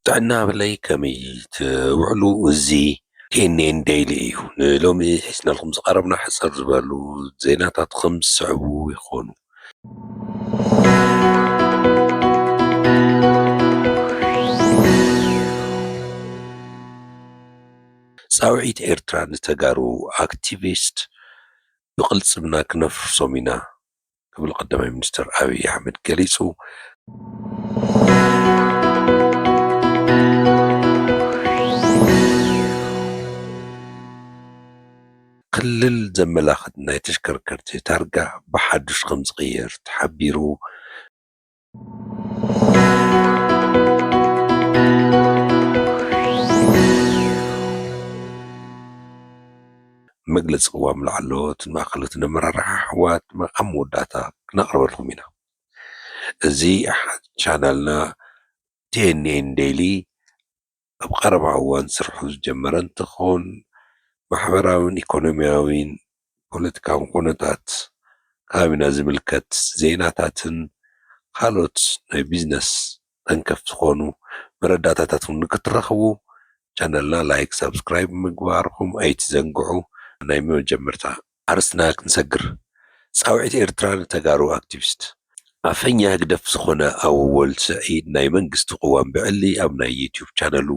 ጥዕና ብለይ ከመይ ትውዕሉ እዚ TNN ዴይሊ እዩ ንሎሚ ሒዝናልኩም ዝቐረብና ሕፅር ዝበሉ ዜናታት ከም ዝስዕቡ ይኾኑ። ፃውዒት ኤርትራ ንተጋሩ ኣክቲቪስት ብቕልጽምና ክነፍርሶም ኢና ክብል ቀዳማይ ሚኒስትር ኣብይ ኣሕመድ ገሊጹ። ክልል ዘመላኽት ናይ ተሽከርከርቲ ታርጋ ብሓዱሽ ከም ዝቕየር ተሓቢሩ። መግለፂ ቅዋም ላዕለዎት ማእኸሎትን ኣመራርሓ ሕወሓት ኣብ መወዳእታ ክነቕርበልኩም ኢና። እዚ ቻናልና TNN ዴይሊ ኣብ ቀረባ እዋን ስርሑ ዝጀመረ እንትኾን ማሕበራውን ኢኮኖሚያውን ፖለቲካውን ኩነታት ከባቢና ዝምልከት ዜናታትን ካልኦት ናይ ቢዝነስ ጠንከፍ ዝኾኑ መረዳእታታትን ንክትረኽቡ ቻናልና ላይክ ሰብስክራይብ ምግባርኩም ኣይትዘንግዑ። ናይ መጀመርታ ኣርስትና ክንሰግር። ፃውዒት ኤርትራ ንተጋሩ ኣክቲቪስት ኣፈኛ ህግደፍ ዝኾነ ኣወል ስዒድ ናይ መንግስቲ ቅዋም ብዕሊ ኣብ ናይ ዩቲዩብ ቻነሉ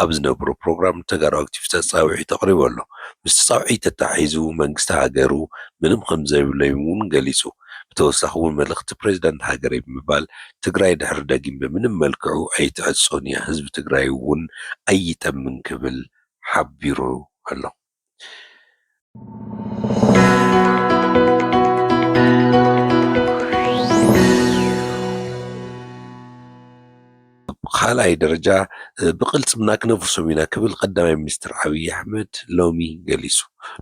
ኣብ ዝነብሮ ፕሮግራም ተጋሩ ኣክቲቪስት ፃውዒት ኣቕሪቡ ኣሎ። ምስቲ ፃውዒት ተታሒዙ መንግስቲ ሃገሩ ምንም ከም ዘይብለይ እውን ገሊጹ። ብተወሳኺ እውን መልእኽቲ ፕሬዚዳንት ሃገረይ ብምባል ትግራይ ድሕሪ ደጊም ብምንም መልክዑ ኣይትዕፆን እያ ህዝቢ ትግራይ እውን ኣይጠምን ክብል ሓቢሩ ኣሎ። ካልኣይ ደረጃ ብቕልጽምና ክነፍርሶም ኢና ክብል ቀዳማይ ሚኒስትር ኣብይ ኣሕመድ ሎሚ ገሊጹ።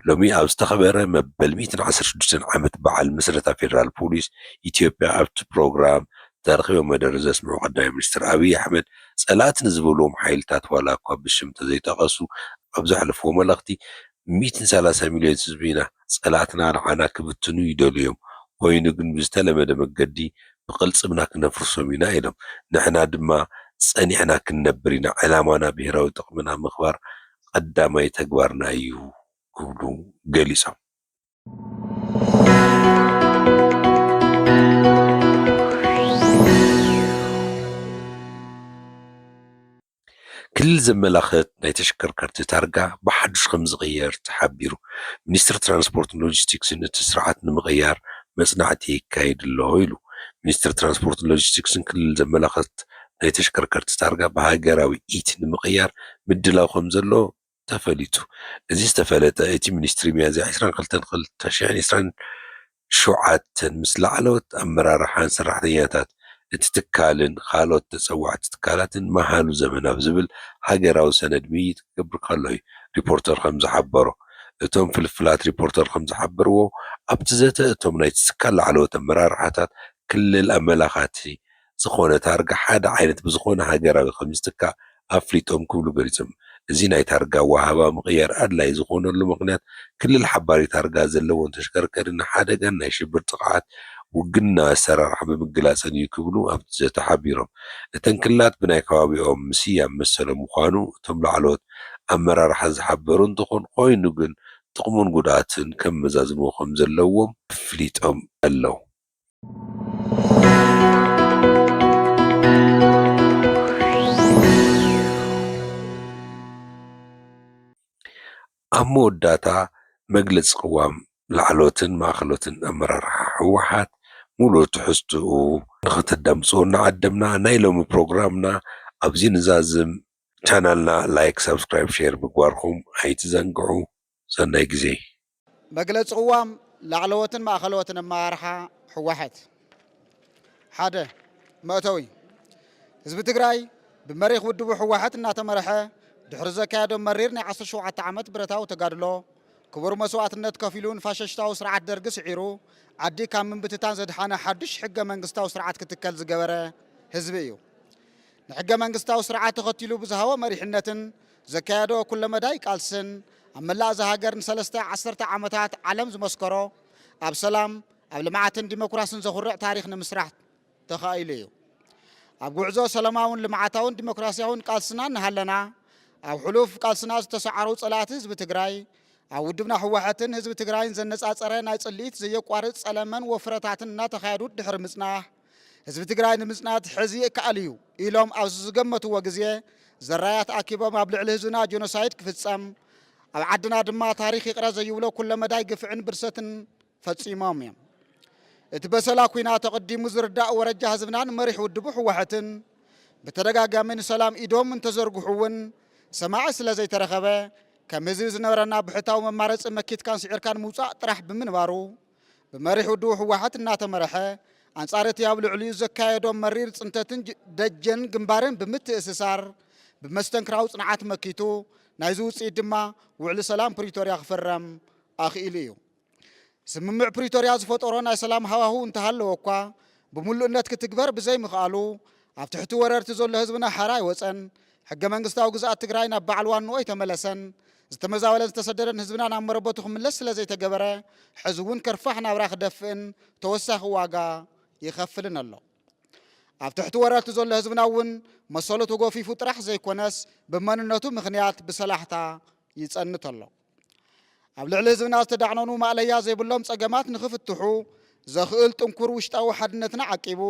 ሎሚ ኣብ ዝተኸበረ መበል 116 ዓመት በዓል ምስረታ ፌደራል ፖሊስ ኢትዮጵያ ኣብቲ ፕሮግራም ተረኺቦም መደረ ዘስምዑ ቀዳማይ ሚኒስትር ኣብይ ኣሕመድ ጸላት ንዝብልዎም ሓይልታት ዋላ እኳ ብሽም ተዘይጠቐሱ ኣብ ዘሕለፍዎ መልእኽቲ 130 ሚልዮን ህዝቢ ኢና ጸላትና ንዓና ክብትኑ ይደልዮም ኮይኑ ግን ብዝተለመደ መገዲ ብቕልጽምና ክነፍርሶም ኢና ኢሎም ንሕና ድማ ጸኒሕና ክንነብር ኢና ዕላማና ብሄራዊ ጥቕምና ምኽባር ቀዳማይ ተግባርና እዩ ክብሉ ገሊፆም። ክልል ዘመላኽት ናይ ተሽከርከርቲ ታርጋ ብሓዱሽ ከም ዝቕየር ተሓቢሩ። ሚኒስትሪ ትራንስፖርትን ሎጂስቲክስን እቲ ስርዓት ንምቕያር መጽናዕቲ ይካየድ ኣለዎ ኢሉ። ሚኒስትሪ ትራንስፖርትን ሎጂስቲክስን ክልል ዘመላኽት ናይ ተሽከርከርቲ ታርጋ ብሃገራዊ ኢት ንምቕያር ምድላው ከም ዘሎ ተፈሊጡ። እዚ ዝተፈለጠ እቲ ሚኒስትሪ ሚያዝያ 22 2027 ምስ ላዕለዎት ኣመራርሓን ሰራሕተኛታት እቲ ትካልን ካልኦት ተፀዋዕቲ ትካላትን መሃሉ ዘመናዊ ዝብል ሃገራዊ ሰነድ ምይይጥ ክገብር ከሎ እዩ። ሪፖርተር ከም ዝሓበሮ እቶም ፍልፍላት ሪፖርተር ከም ዝሓበርዎ ኣብቲ ዘተ እቶም ናይቲ ትካል ላዕለዎት ኣመራርሓታት ክልል ኣመላኻቲ ዝኾነ ታርጋ ሓደ ዓይነት ብዝኾነ ሃገራዊ ከም ዝትካእ ኣፍሊጦም ክብሉ ገሊፆም። እዚ ናይ ታርጋ ዋሃባ ምቕያር ኣድላይ ዝኾነሉ ምኽንያት ክልል ሓባሪ ታርጋ ዘለዎን ተሽከርከሪ ንሓደጋን ናይ ሽብር ጥቕዓት ውግና ኣሰራርሓ ብምግላፀን እዩ ክብሉ ኣብቲ ዘተ ሓቢሮም። እተን ክልላት ብናይ ከባቢኦም ምስያም መሰለ ምዃኑ እቶም ላዕለዎት ኣመራርሓ ዝሓበሩ እንትኾን ኮይኑ ግን ጥቕሙን ጉድኣትን ከመዛዝምዎ ከም ዘለዎም ኣፍሊጦም ኣለው። ኣብ መወዳእታ መግለፂ ቅዋም ላዕለዎትን ማእኸሎትን ኣመራርሓ ሕወሓት ሙሉእ ትሕዝትኡ ንኽተዳምፁ እናዓደምና ናይ ሎሚ ፕሮግራምና ኣብዚ ንዛዝም። ቻናልና ላይክ ሰብስክራይብ ሼር ምግባርኩም ኣይትዘንግዑ። ሰናይ ግዜ። መግለፂ ቅዋም ላዕለዎትን ማእኸሎትን ኣመራርሓ ሕወሓት ሓደ መእተዊ ህዝቢ ትግራይ ብመሪኽ ውድቡ ሕወሓት እናተመርሐ ድሕሪ ዘካየዶ መሪር ናይ 17 ዓመት ብረታዊ ተጋድሎ ክቡር መስዋዕትነት ከፊሉን ፋሽስታዊ ስርዓት ደርጊ ስዒሩ ዓዲ ካብ ምንብትታን ዘድሓነ ሓዱሽ ሕገ መንግስታዊ ስርዓት ክትከል ዝገበረ ህዝቢ እዩ። ንሕገ መንግስታዊ ስርዓት ተኸቲሉ ብዝሃቦ መሪሕነትን ዘካየዶ ኩለ መዳይ ቃልስን ኣብ መላእ ሃገር ንሰለስተ 10 ዓመታት ዓለም ዝመስከሮ ኣብ ሰላም ኣብ ልምዓትን ዲሞክራስን ዘኹርዕ ታሪክ ንምስራሕ ተኻኢሉ እዩ። ኣብ ጉዕዞ ሰላማውን ልምዓታውን ዲሞክራሲያውን ቃልስና ንሃለና ኣብ ሕሉፍ ቃልስና ዝተሰዓሩ ጸላእቲ ህዝቢ ትግራይ ኣብ ውድብና ህወሓትን ህዝቢ ትግራይን ዘነጻጸረ ናይ ጽልኢት ዘየቋርጽ ጸለመን ወፍረታትን እናተኻየዱ ድሕሪ ምጽናሕ ህዝቢ ትግራይ ንምጽናት ሕዚ ይከኣል እዩ ኢሎም ኣብ ዝገመትዎ ግዜ ዘራያት ኣኪቦም ኣብ ልዕሊ ህዝብና ጆኖሳይድ ክፍጸም ኣብ ዓድና ድማ ታሪክ ይቕረ ዘይብሎ ኩለ መዳይ ግፍዕን ብርሰትን ፈጺሞም እዮም። እቲ በሰላ ኩናት ተቐዲሙ ዝርዳእ ወረጃ ህዝብናን መሪሕ ውድቡ ህወሓትን ብተደጋጋሚ ንሰላም ኢዶም እንተዘርግሑ እውን ሰማዒ ስለ ዘይተረኸበ ከም ህዝቢ ዝነበረና ብሕታዊ መማረፂ መኪትካን ስዒርካን ምውፃእ ጥራሕ ብምንባሩ ብመሪሕ ውድቡ ህወሓት እናተመርሐ ኣንጻር እቲ ኣብ ልዕሊኡ ዘካየዶም መሪር ጽንተትን ደጀን ግንባርን ብምትእስሳር ብመስተንክራዊ ጽንዓት መኪቱ ናይዚ ውፅኢት ድማ ውዕሊ ሰላም ፕሪቶርያ ክፈረም ኣኽኢሉ እዩ። ስምምዕ ፕሪቶርያ ዝፈጠሮ ናይ ሰላም ሃዋህው እንተሃለወ እኳ ብምሉእነት ክትግበር ብዘይምኽኣሉ ኣብ ትሕቲ ወረርቲ ዘሎ ህዝብና ሓራ ይወፀን ሕገ መንግስታዊ ግዝኣት ትግራይ ናብ በዓል ዋንኡ ኣይተመለሰን ዝተመዛበለን ዝተሰደደን ህዝብና ናብ መረበቱ ክምለስ ስለ ዘይተገበረ ሕዚ እውን ከርፋሕ ናብራ ክደፍእን ተወሳኺ ዋጋ ይኸፍልን ኣሎ። ኣብ ትሕቲ ወረርቲ ዘሎ ህዝብና እውን መሰሉ ተጎፊፉ ጥራሕ ዘይኮነስ ብመንነቱ ምኽንያት ብሰላሕታ ይጸንት ኣሎ። ኣብ ልዕሊ ህዝብና ዝተዳዕነኑ ማእለያ ዘይብሎም ጸገማት ንኽፍትሑ ዘኽእል ጥንኩር ውሽጣዊ ሓድነትና ዓቂቡ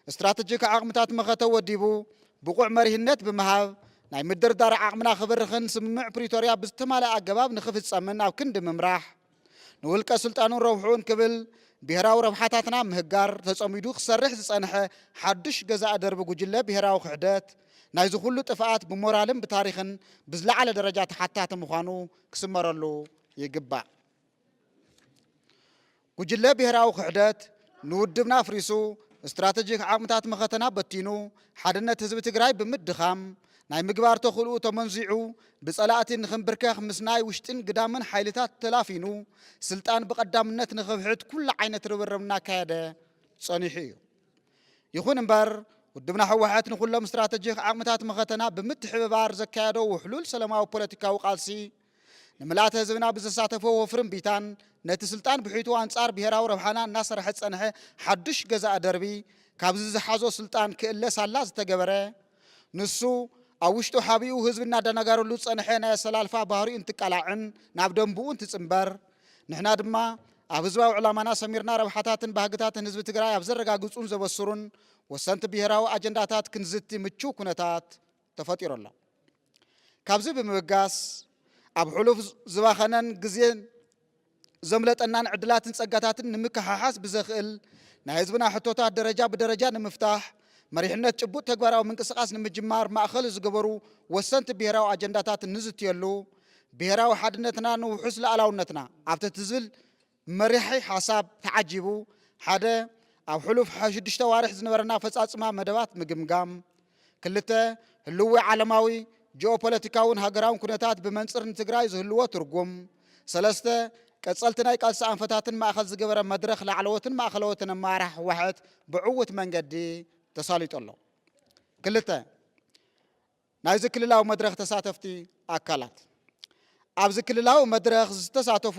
እስትራቴጂክ ዓቕምታት መኸተ ወዲቡ ብቑዕ መሪህነት ብምሃብ ናይ ምድርዳር ዓቕምና ክብርኽን ስምምዕ ፕሪቶርያ ብዝተማልአ ኣገባብ ንኽፍጸምን ኣብ ክንዲ ምምራሕ ንውልቀ ስልጣኑን ረብሑን ክብል ብሄራዊ ረብሓታትና ምህጋር ተጸሚዱ ክሰርሕ ዝጸንሐ ሓድሽ ገዛእ ደርቢ ጉጅለ ብሄራዊ ክሕደት ናይዚ ኩሉ ጥፍኣት ብሞራልን ብታሪኽን ብዝለዓለ ደረጃ ተሓታቲ ምዃኑ ክስመረሉ ይግባእ። ጉጅለ ብሄራዊ ክሕደት ንውድብና ኣፍሪሱ እስትራቴጂክ ዓቕምታት መኸተና በቲኑ ሓድነት ህዝቢ ትግራይ ብምድኻም ናይ ምግባር ተኽእልኡ ተመንዚዑ ብጸላእቲ ንኽንብርከኽ ምስ ናይ ውሽጥን ግዳምን ሓይልታት ተላፊኑ ስልጣን ብቐዳምነት ንኽብሕት ኩሉ ዓይነት ርብርብ እናካየደ ጸኒሑ እዩ። ይኹን እምበር ውድብና ህወሓት ንኩሎም እስትራቴጂክ ዓቕምታት መኸተና ብምትሕብባር ዘካየዶ ውሕሉል ሰላማዊ ፖለቲካዊ ቃልሲ ንምልኣተ ህዝብና ብዘሳተፎ ወፍርን ቢታን ነቲ ስልጣን ብሒቱ ኣንጻር ብሄራዊ ረብሓና እናሰርሐ ጸንሐ ሓድሽ ገዛእ ደርቢ ካብዚ ዝሓዞ ስልጣን ክእለሳላ ዝተገበረ ንሱ ኣብ ውሽጡ ሓቢኡ ህዝቢ እናደነጋረሉ ጸንሐ ናይ ኣሰላልፋ ባህሪኡ እንትቃላዕን ናብ ደንብኡ እንትጽምበር ንሕና ድማ ኣብ ህዝባዊ ዕላማና ሰሚርና ረብሓታትን ባህግታትን ህዝቢ ትግራይ ኣብ ዘረጋግጹን ዘበስሩን ወሰንቲ ብሄራዊ ኣጀንዳታት ክንዝቲ ምቹው ኩነታት ተፈጢሩ ኣሎ። ካብዚ ብምብጋስ ኣብ ሕሉፍ ዝባኸነን ግዜን ዘምለጠናን ዕድላትን ጸጋታትን ንምክሓሓስ ብዘኽእል ናይ ህዝብና ሕቶታት ደረጃ ብደረጃ ንምፍታሕ መሪሕነት ጭቡጥ ተግባራዊ ምንቅስቓስ ንምጅማር ማእኸል ዝገበሩ ወሰንቲ ብሄራዊ ኣጀንዳታት ንዝትየሉ ብሄራዊ ሓድነትና ንውሑስ ሉዓላውነትና ኣብቲ ትዝብል መሪሒ ሓሳብ ተዓጂቡ ሓደ ኣብ ሕሉፍ 6 ዋርሕ ዝነበረና ፈጻጽማ መደባት ምግምጋም፣ 2 ህልዊ ዓለማዊ ጂኦፖለቲካውን ሃገራውን ኩነታት ብመንጽር ንትግራይ ዝህልዎ ትርጉም፣ 3 ቀጸልቲ ናይ ቃልሲ ኣንፈታትን ማእኸል ዝገበረ መድረኽ ላዕለዎትን ማእኸለዎትን ኣመራርሓ ህወሓት ብዕውት መንገዲ ተሳሊጡ ኣሎ። 2 ናይዚ ክልላዊ መድረኽ ተሳተፍቲ ኣካላት ኣብዚ ክልላዊ መድረኽ ዝተሳተፉ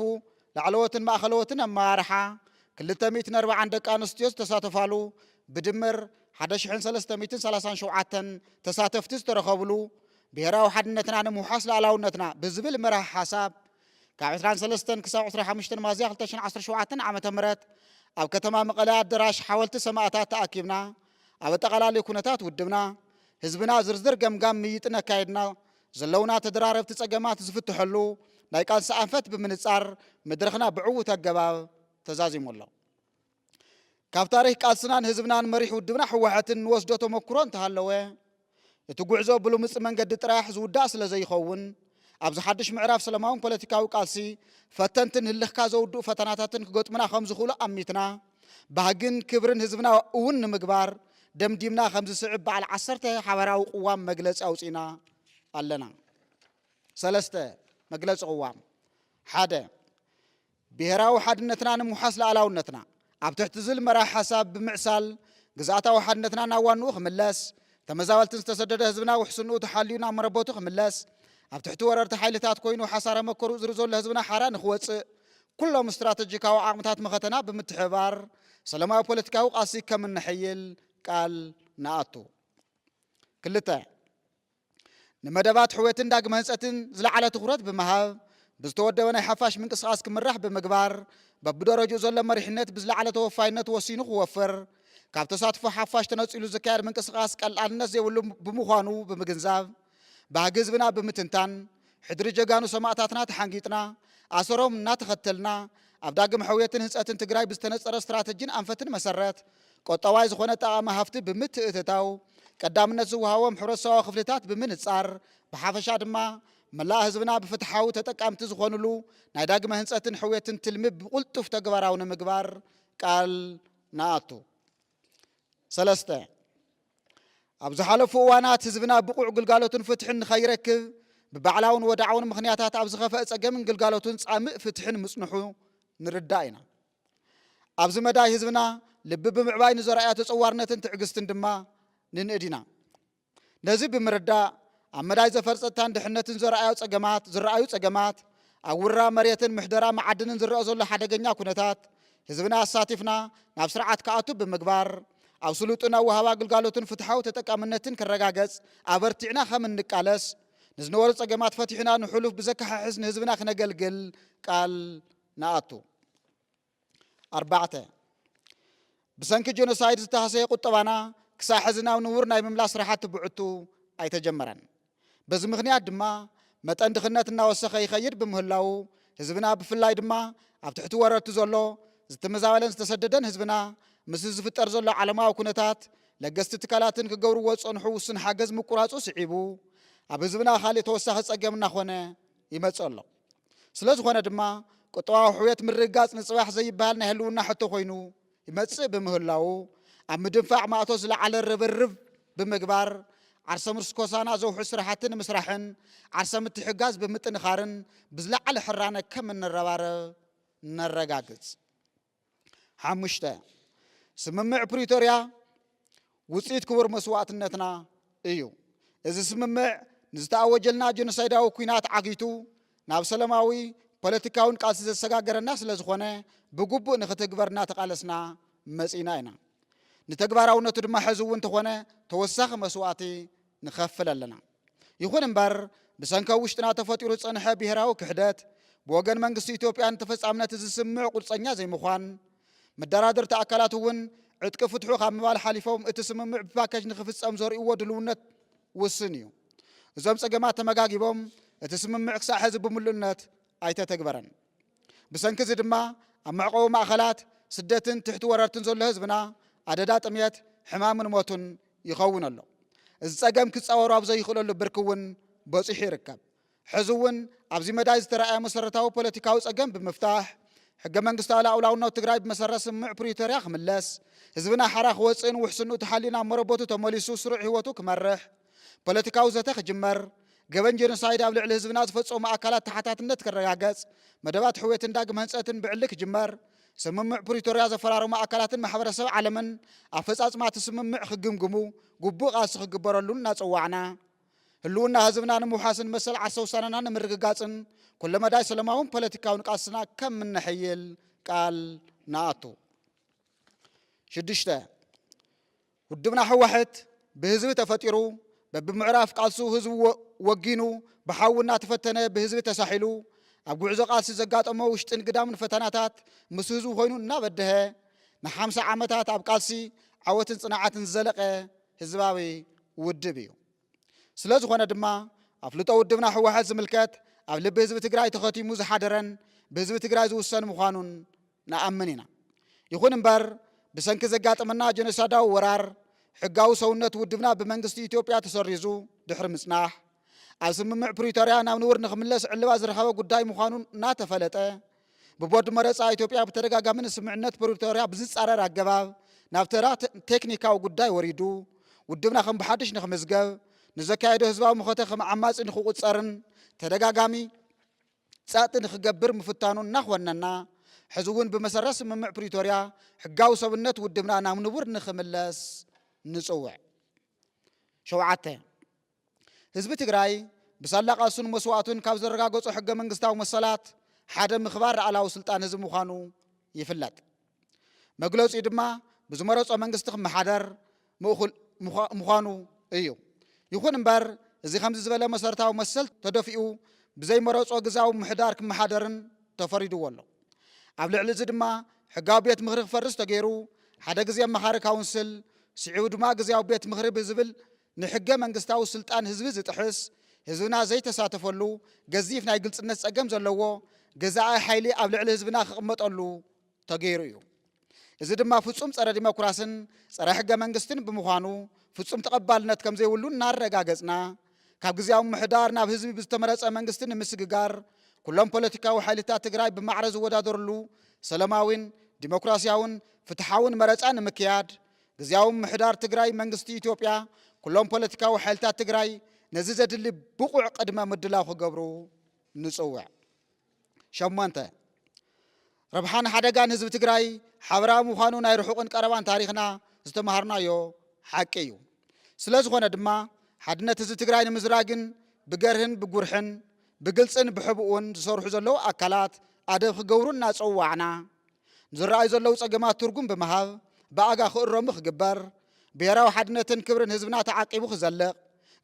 ላዕለዎትን ማእኸለዎትን ኣመራርሓ 240 ደቂ ኣንስትዮ ዝተሳተፋሉ ብድምር 1337 ተሳተፍቲ ዝተረኸብሉ ብሄራዊ ሓድነትና ንምውሓስ ሉዓላውነትና ብዝብል መራሒ ሓሳብ ካብ 23 ክሳብ 25 ሚያዝያ 2017 ዓመተ ምህረት ኣብ ከተማ መቐለ ኣዳራሽ ሓወልቲ ሰማዕታት ተኣኪብና ኣብ ኣጠቓላሊ ኩነታት ውድብና ህዝብና ዝርዝር ገምጋም ምይጥን ኣካይድና ዘለውና ተደራረብቲ ጸገማት ዝፍትሐሉ ናይ ቃልሲ ኣንፈት ብምንጻር መድረኽና ብዕውት ኣገባብ ተዛዚሙ ኣሎ። ካብ ታሪክ ቃልስናን ህዝብናን መሪሕ ውድብና ህወሓትን ንወስዶ ተመክሮ እንተሃለወ እቲ ጉዕዞ ብልሙፅ መንገዲ ጥራሕ ዝውዳእ ስለ ዘይኸውን ኣብዚ ሓድሽ ምዕራፍ ሰላማውን ፖለቲካዊ ቃልሲ ፈተንትን ህልኽካ ዘውድኡ ፈተናታትን ክገጥሙና ከም ዝኽእሉ ኣሚትና ባህግን ክብርን ህዝብና እውን ንምግባር ደምዲምና ከም ዝስዕብ በዓል 10 ሓበራዊ ቅዋም መግለፂ ኣውፂና ኣለና። 3 መግለፂ ቅዋም 1 ብሄራዊ ሓድነትና ንምውሓስ ሉዓላውነትና ኣብ ትሕቲ ዝብል መራሒ ሓሳብ ብምዕሳል ግዝኣታዊ ሓድነትና ናብ ዋንኡ ክምለስ ተመዛበልትን ዝተሰደደ ህዝብና ውሕስንኡ ተሓልዩ ናብ መረበቱ ክምለስ ኣብ ትሕቲ ወረርቲ ሓይልታት ኮይኑ ሓሳረ መከሩ ዝሪ ዘሎ ህዝብና ሓራ ንኽወፅእ ኩሎም እስትራቴጂካዊ ዓቕምታት መኸተና ብምትሕባር ሰላማዊ ፖለቲካዊ ቃልሲ ከም እንሕይል ቃል ንኣቱ። ክልተ ንመደባት ሕወትን ዳግመ ህንፀትን ዝለዓለ ትኩረት ብምሃብ ብዝተወደበ ናይ ሓፋሽ ምንቅስቃስ ክምራሕ ብምግባር በብደረጃኡ ዘሎ መሪሕነት ብዝለዓለ ተወፋይነት ወሲኑ ክወፍር ካብ ተሳትፎ ሓፋሽ ተነፂሉ ዝካየድ ምንቅስቃስ ቀላልነት ዘይብሉ ብምዃኑ ብምግንዛብ ባህጊ ህዝብና ብምትንታን ሕድሪ ጀጋኑ ሰማዕታትና ተሓንጊጥና ኣሰሮም እናተኸተልና ኣብ ዳግም ሕውየትን ህንፀትን ትግራይ ብዝተነፀረ ስትራቴጂን ኣንፈትን መሰረት ቆጠዋይ ዝኾነ ጠቓሚ ሃፍቲ ብምትእትታው ቀዳምነት ዝወሃቦም ሕብረተሰባዊ ክፍልታት ብምንፃር ብሓፈሻ ድማ መላእ ህዝብና ብፍትሓዊ ተጠቃምቲ ዝኾኑሉ ናይ ዳግመ ህንፀትን ሕውየትን ትልሚ ብቁልጡፍ ተግባራዊ ንምግባር ቃል ንኣቱ። ሰለስተ ኣብ ዝሓለፉ እዋናት ህዝብና ብቁዕ ግልጋሎትን ፍትሕን ንኸይረክብ ብባዕላውን ወዳዓውን ምክንያታት ኣብ ዝኸፍአ ፀገምን ግልጋሎትን ፃምእ ፍትሕን ምፅንሑ ንርዳእ ኢና። ኣብዚ መዳይ ህዝብና ልቢ ብምዕባይ ንዘረኣያ ተፀዋርነትን ትዕግስትን ድማ ንንእድ ኢና። ነዚ ብምርዳእ ኣብ መዳይ ዘፈርፀታን ድሕነትን ዝረኣዩ ፀገማት ኣብ ውራ መሬትን ምሕደራ መዓድንን ዝረአ ዘሎ ሓደገኛ ኩነታት ህዝብና ኣሳቲፍና ናብ ስርዓት ክኣቱ ብምግባር ኣብ ስሉጥን ኣወሃባ ግልጋሎትን ፍትሓዊ ተጠቃምነትን ክረጋገፅ ኣበርቲዕና ከም እንቃለስ ንዝነበሩ ፀገማት ፈቲሕና ንሕሉፍ ብዘከሓሕዝ ንህዝብና ክነገልግል ቃል ንኣቱ። ኣርባዕተ ብሰንኪ ጀኖሳይድ ዝተሃሰየ ቁጠባና ክሳብ ሕዚ ናብ ንቡር ናይ ምምላስ ስራሕቲ ብዕቱ ኣይተጀመረን። በዚ ምክንያት ድማ መጠን ድኽነት እናወሰኸ ይኸይድ ብምህላው ህዝብና ብፍላይ ድማ ኣብ ትሕቲ ወረርቲ ዘሎ ዝተመዛበለን ዝተሰደደን ህዝብና ምስ ዝፍጠር ዘሎ ዓለማዊ ኩነታት ለገስቲ ትካላትን ክገብርዎ ዝፀንሑ ውስን ሓገዝ ምቁራፁ ስዒቡ ኣብ ህዝብና ካልእ ተወሳኺ ፀገም እናኾነ ይመፅእ ኣሎ። ስለ ዝኾነ ድማ ቁጠባዊ ሕውየት ምርግጋፅ ንፅባሕ ዘይበሃል ናይ ህልውና ሕቶ ኮይኑ ይመፅእ ብምህላው ኣብ ምድንፋዕ ማእቶ ዝለዓለ ርብርብ ብምግባር ዓርሰ ምርስኮሳና ዘውሑ ስራሕቲ ንምስራሕን ዓርሰ ምትሕጋዝ ብምጥንኻርን ብዝለዓለ ሕራነ ከም እንረባረብ ነረጋግፅ። ሓሙሽተ ስምምዕ ፕሪቶርያ ውፅኢት ክቡር መስዋዕትነትና እዩ። እዚ ስምምዕ ንዝተኣወጀልና ጀኖሳይዳዊ ኩናት ዓጊቱ ናብ ሰላማዊ ፖለቲካውን ቃልሲ ዘሰጋገረና ስለ ዝኾነ ብግቡእ ንኽትግበር እናተቃለስና መፂና ኢና። ንተግባራውነቱ ድማ ሕዚ እውን እንተኾነ ተወሳኺ መስዋዕቲ ንኸፍል ኣለና። ይኹን እምበር ብሰንከ ውሽጥና ተፈጢሩ ዝፀንሐ ብሄራዊ ክሕደት ብወገን መንግስቲ ኢትዮጵያን ተፈፃምነት ዝስምዕ ቁርፀኛ ዘይምዃን መደራደርቲ ኣካላት እውን ዕጥቂ ፍትሑ ካብ ምባል ሓሊፎም እቲ ስምምዕ ብፓኬጅ ንኽፍፀም ዘርእይዎ ድልውነት ውስን እዩ። እዞም ፀገማት ተመጋጊቦም እቲ ስምምዕ ክሳብ ሕዚ ብምሉእነት ኣይተተግበረን። ብሰንኪ እዚ ድማ ኣብ መዕቆቢ ማእኸላት ስደትን ትሕቲ ወረርትን ዘሎ ህዝብና ኣደዳ ጥምየት ሕማምን ሞቱን ይኸውን ኣሎ። እዚ ፀገም ክፀወሩ ኣብ ዘይኽእለሉ ብርኪ እውን በፂሑ ይርከብ። ሕዚ እውን ኣብዚ መዳይ ዝተረኣየ መሰረታዊ ፖለቲካዊ ፀገም ብምፍታሕ ሕገ መንግስታዊ ላዕላውነት ትግራይ ብመሰረት ስምምዕ ፕሪቶርያ ክምለስ ህዝብና ሓራ ክወፅእን ውሕስንኡ ተሓሊና መረበቱ ተመሊሱ ስሩዕ ህይወቱ ክመርሕ ፖለቲካዊ ዘተ ክጅመር ገበን ጀኖሳይድ ኣብ ልዕሊ ህዝብና ዝፈፀሙ ኣካላት ተሓታትነት ክረጋገፅ መደባት ሕውየትን ዳግም ህንፀትን ብዕሊ ክጅመር ስምምዕ ፕሪቶርያ ዘፈራረሙ ኣካላትን ማሕበረሰብ ዓለምን ኣፈፃፅማ እቲ ስምምዕ ክግምግሙ ግቡእ ቃልሲ ክግበረሉን እናፀዋዕና ህልውና ህዝብና ንምውሓስን መሰል ዓርሰ ውሳነና ንምርግጋፅን ኩለ መዳይ ሰላማውን ፖለቲካውን ቃልስና ከም እንሕይል ቃል ንኣቱ። ሽዱሽተ ውድብና ሕወሓት ብህዝቢ ተፈጢሩ በብምዕራፍ ቃልሱ ህዝቢ ወጊኑ ብሓዊ እናተፈተነ ብህዝቢ ተሳሒሉ ኣብ ጉዕዞ ቃልሲ ዘጋጠሞ ውሽጥን ግዳምን ፈተናታት ምስ ህዝቡ ኮይኑ እናበድሀ ን50 ዓመታት ኣብ ቃልሲ ዓወትን ፅናዓትን ዘለቀ ህዝባዊ ውድብ እዩ። ስለ ዝኾነ ድማ ኣፍልጦ ውድብና ሕወሓት ዝምልከት ኣብ ልቢ ህዝቢ ትግራይ ተኸቲሙ ዝሓደረን ብህዝቢ ትግራይ ዝውሰን ምዃኑን ንኣምን ኢና። ይኹን እምበር ብሰንኪ ዘጋጠመና ጀኖሳይዳዊ ወራር ሕጋዊ ሰውነት ውድብና ብመንግስቲ ኢትዮጵያ ተሰሪዙ ድሕሪ ምጽናሕ ኣብ ስምምዕ ፕሪቶርያ ናብ ንቡር ንኽምለስ ዕልባ ዝረኸበ ጉዳይ ምዃኑ እናተፈለጠ ብቦርድ መረፃ ኢትዮጵያ ብተደጋጋሚ ንስምምዕነት ፕሪቶርያ ብዝፃረር ኣገባብ ናብ ተራ ቴክኒካዊ ጉዳይ ወሪዱ ውድብና ከም ብሓድሽ ንኽምዝገብ ንዘካየዶ ህዝባዊ ምኸተ ከም ዓማፂ ንኽቁፀርን ተደጋጋሚ ፃጥ ንኽገብር ምፍታኑ እናኾነና ሕዚ እውን ብመሰረት ስምምዕ ፕሪቶርያ ሕጋዊ ሰብነት ውድብና ናብ ንቡር ንኽምለስ ንፅውዕ። ሸውዓተ ህዝቢ ትግራይ ብሳላ ቃልሱን መስዋዕቱን ካብ ዘረጋገፁ ሕገ መንግስታዊ መሰላት ሓደ ምኽባር ላዕላዊ ስልጣን ህዝቢ ምዃኑ ይፍለጥ። መግለፂ ድማ ብዝመረፆ መንግስቲ ክመሓደር ምዃኑ እዩ። ይኹን እምበር እዚ ከምዚ ዝበለ መሰረታዊ መሰል ተደፊኡ ብዘይ መረፆ ግዛዊ ምሕዳር ክመሓደርን ተፈሪድዎ ኣሎ ኣብ ልዕሊ እዚ ድማ ሕጋዊ ቤት ምክሪ ክፈርስ ተገይሩ ሓደ ግዜ መኻሪ ካውንስል ስዒቡ ድማ ግዜያዊ ቤት ምክሪ ብዝብል ንሕገ መንግስታዊ ስልጣን ህዝቢ ዝጥሕስ ህዝብና ዘይተሳተፈሉ ገዚፍ ናይ ግልጽነት ፀገም ዘለዎ ገዛኢ ሓይሊ ኣብ ልዕሊ ህዝብና ክቕመጠሉ ተገይሩ እዩ እዚ ድማ ፍጹም ፀረ ዲሞክራስን ፀረ ሕገ መንግስትን ብምዃኑ ፍጹም ተቐባልነት ከም ዘይብሉ እናረጋገጽና ካብ ግዜያዊ ምሕዳር ናብ ህዝቢ ብዝተመረፀ መንግስቲ ንምስግጋር ኩሎም ፖለቲካዊ ሓይልታት ትግራይ ብማዕረ ዝወዳደርሉ ሰላማዊን ዲሞክራሲያውን ፍትሓውን መረፃ ንምክያድ ግዜያዊ ምሕዳር ትግራይ መንግስቲ ኢትዮጵያ ኩሎም ፖለቲካዊ ሓይልታት ትግራይ ነዚ ዘድሊ ብቑዕ ቅድመ ምድላው ክገብሩ ንፅውዕ 8 ረብሓን ሓደጋን ህዝቢ ትግራይ ሓበራዊ ምዃኑ ናይ ርሑቕን ቀረባን ታሪክና ዝተምሃርናዮ ሓቂ እዩ ስለ ዝኾነ ድማ ሓድነት ህዝቢ ትግራይ ንምዝራግን ብገርህን ብጉርሕን ብግልፅን ብሕቡእን ዝሰርሑ ዘለዉ ኣካላት ኣደብ ክገብሩ እናፀዋዕና ንዝረኣዩ ዘለዉ ፀገማት ትርጉም ብምሃብ ብኣጋ ክእረሙ ክግበር ብሄራዊ ሓድነትን ክብርን ህዝብና ተዓቂቡ ክዘልቕ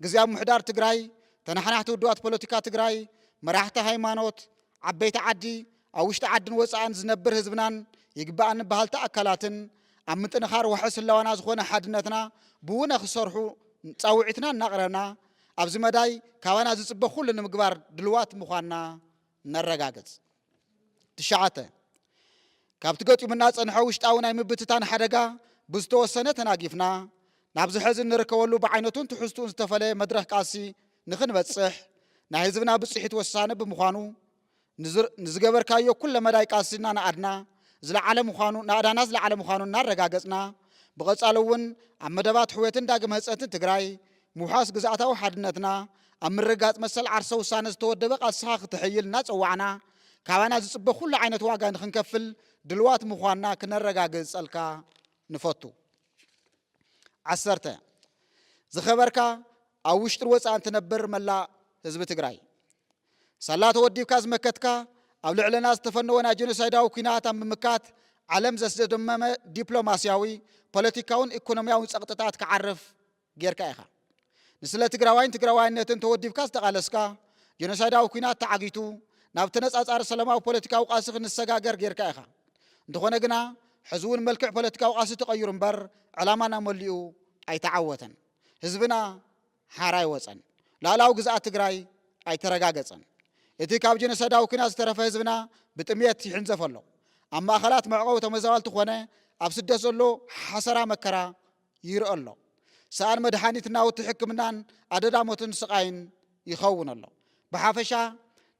ግዜያዊ ምሕዳር ትግራይ ተናሕናሕቲ ውድባት ፖለቲካ ትግራይ መራሕቲ ሃይማኖት ዓበይቲ ዓዲ ኣብ ውሽጢ ዓድን ወፃእን ዝነብር ህዝብናን ይግባእን ባህልቲ ኣካላትን ኣብ ምጥንኻር ውሕስ ህላዋና ዝኾነ ሓድነትና ብውነ ክሰርሑ ፃውዒትና እናቕረብና ኣብዚ መዳይ ካባና ዝፅበ ኩሉ ንምግባር ድልዋት ምዃንና ነረጋግፅ 9 ካብቲ ገጢሙና ፀንሐ ውሽጣዊ ናይ ምብትታን ሓደጋ ብዝተወሰነ ተናጊፍና ናብዚ ሕዚ ንርከበሉ ብዓይነቱን ትሕዝቱን ዝተፈለየ መድረኽ ቃልሲ ንኽንበፅሕ ናይ ህዝብና ብፅሒት ወሳነ ብምዃኑ ንዝገበርካዮ ኩለ መዳይ ቃልሲና ንኣድና ዝለዓለ ምዃኑ ንኣዳና ዝለዓለ ምዃኑ እናረጋገፅና ብቐፃሊ እውን ኣብ መደባት ሕወትን ዳግም ህፀትን ትግራይ ምውሓስ ግዛእታዊ ሓድነትና ኣብ ምርጋፅ መሰል ዓርሰ ውሳነ ዝተወደበ ቃልስኻ ክትሕይል እናፀዋዕና ካባና ዝፅበ ኩሉ ዓይነት ዋጋ ንክንከፍል ድልዋት ምዃንና ክነረጋግፅ ፀልካ ንፈቱ 10 ዝኸበርካ ኣብ ውሽጥን ወፃእን ትነብር መላእ ህዝቢ ትግራይ ሰላ ተወዲብካ ዝመከትካ ኣብ ልዕልና ዝተፈነወ ናይ ጀኖሳይዳዊ ኩናት ኣብ ምምካት ዓለም ዘስደመመ ዲፕሎማስያዊ ፖለቲካውን ኢኮኖሚያውን ፀቕጥታት ክዓርፍ ጌርካ ኢኻ ንስለ ትግራዋይን ትግራዋይነትን ተወዲብካ ዝተቓለስካ ጀኖሳይዳዊ ኩናት ተዓጊቱ ናብ ተነፃፃሪ ሰላማዊ ፖለቲካዊ ቃልሲ ክንሰጋገር ጌርካ ኢኻ እንተኾነ ግና ሕዚ እውን መልክዕ ፖለቲካዊ ቃልሲ ተቐይሩ እምበር ዕላማና መሊኡ ኣይተዓወተን ህዝብና ሓራይ ወፀን ላዕላዊ ግዝኣት ትግራይ ኣይተረጋገፀን እቲ ካብ ጀኖሳይዳዊ ኩናት ዝተረፈ ህዝብና ብጥሜት ይሕንዘፍ ኣሎ ኣብ ማእኸላት መዕቆቢ ተመዛበልቲ ኮነ ኣብ ስደት ዘሎ ሓሰራ መከራ ይርአ ኣሎ ሰኣን መድሓኒት ናውቲ ሕክምናን ኣደዳሞትን ስቃይን ይኸውን ኣሎ ብሓፈሻ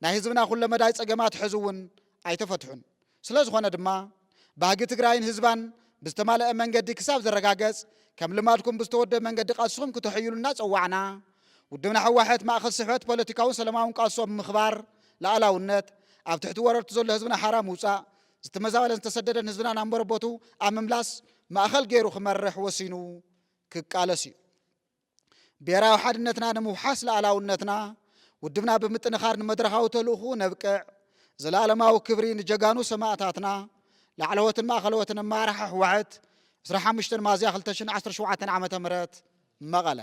ናይ ህዝብና ኩለ መዳይ ፀገማት ሕዚ እውን ኣይተፈትሑን ስለ ዝኾነ ድማ ባህጊ ትግራይን ህዝባን ብዝተማልአ መንገዲ ክሳብ ዝረጋገፅ ከም ልማድኩም ብዝተወደበ መንገዲ ቃልስኹም ክትሕይሉና ፀዋዕና ውድብና ሕዋሕት ማእኸል ስሕበት ፖለቲካውን ሰላማውን ቃልሶም ምኽባር ላዕላውነት ኣብ ትሕቲ ወረርቲ ዘሎ ህዝብና ሓራ ምውፃእ ዝተመዛበለን ዝተሰደደን ህዝብና ናብ መረቦቱ ኣብ ምምላስ ማእኸል ገይሩ ክመርሕ ወሲኑ ክቃለስ እዩ ብሄራዊ ሓድነትና ንምውሓስ ላዕላውነትና ውድብና ብምጥንኻር ንመድረኻዊ ተልእኹ ነብቅዕ ዘላለማዊ ክብሪ ንጀጋኑ ሰማዕታትና ላዕለወትን ማእኸለወትን ኣመራርሓ ሕወሓት 25 ሚያዝያ 2017 ዓ.ም መቐለ